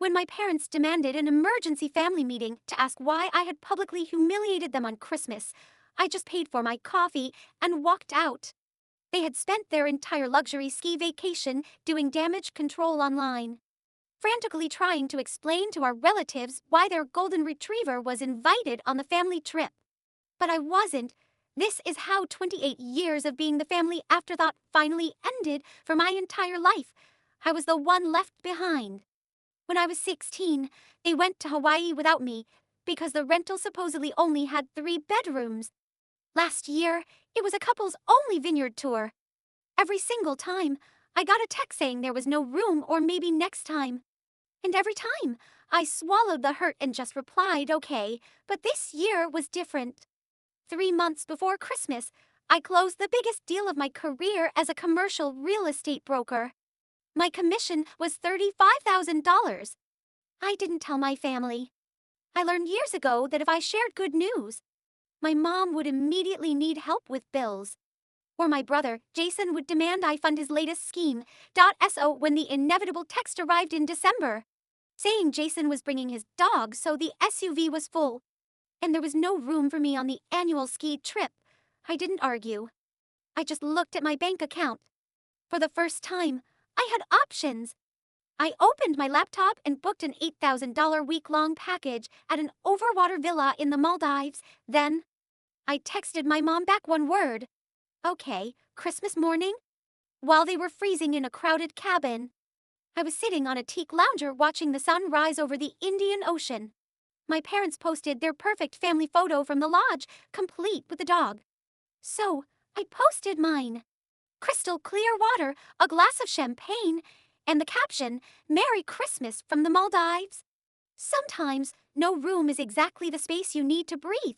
When my parents demanded an emergency family meeting to ask why I had publicly humiliated them on Christmas, I just paid for my coffee and walked out. They had spent their entire luxury ski vacation doing damage control online, frantically trying to explain to our relatives why their golden retriever was invited on the family trip. But I wasn't. This is how 28 years of being the family afterthought finally ended for my entire life. I was the one left behind. When I was 16, they went to Hawaii without me because the rental supposedly only had 3 bedrooms. Last year, it was a couple's only vineyard tour. Every single time, I got a text saying there was no room or maybe next time. And every time, I swallowed the hurt and just replied, okay, but this year was different. 3 months before Christmas, I closed the biggest deal of my career as a commercial real estate broker. My commission was $35,000. I didn't tell my family. I learned years ago that if I shared good news, my mom would immediately need help with bills. Or my brother, Jason, would demand I fund his latest scheme. So when the inevitable text arrived in December, saying Jason was bringing his dog so the SUV was full, and there was no room for me on the annual ski trip, I didn't argue. I just looked at my bank account. For the first time, I had options. I opened my laptop and booked an $8,000 week-long package at an overwater villa in the Maldives. Then, I texted my mom back one word. Okay, Christmas morning? While they were freezing in a crowded cabin. I was sitting on a teak lounger watching the sun rise over the Indian Ocean. My parents posted their perfect family photo from the lodge, complete with the dog. So, I posted mine. Crystal clear water, a glass of champagne, and the caption, Merry Christmas from the Maldives. Sometimes, no room is exactly the space you need to breathe.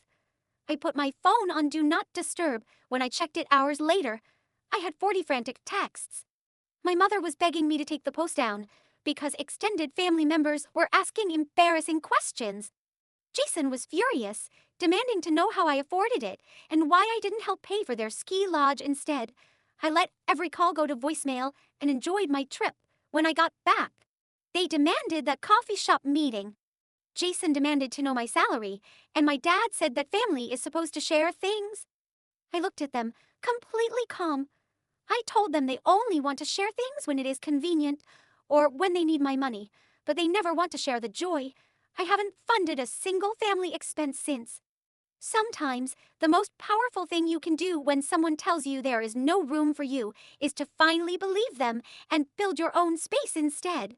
I put my phone on Do Not Disturb. When I checked it hours later, I had 40 frantic texts. My mother was begging me to take the post down because extended family members were asking embarrassing questions. Jason was furious, demanding to know how I afforded it and why I didn't help pay for their ski lodge instead. I let every call go to voicemail and enjoyed my trip. When I got back, they demanded that coffee shop meeting. Jason demanded to know my salary, and my dad said that family is supposed to share things. I looked at them, completely calm. I told them they only want to share things when it is convenient, or when they need my money, but they never want to share the joy. I haven't funded a single family expense since. Sometimes, the most powerful thing you can do when someone tells you there is no room for you is to finally believe them and build your own space instead.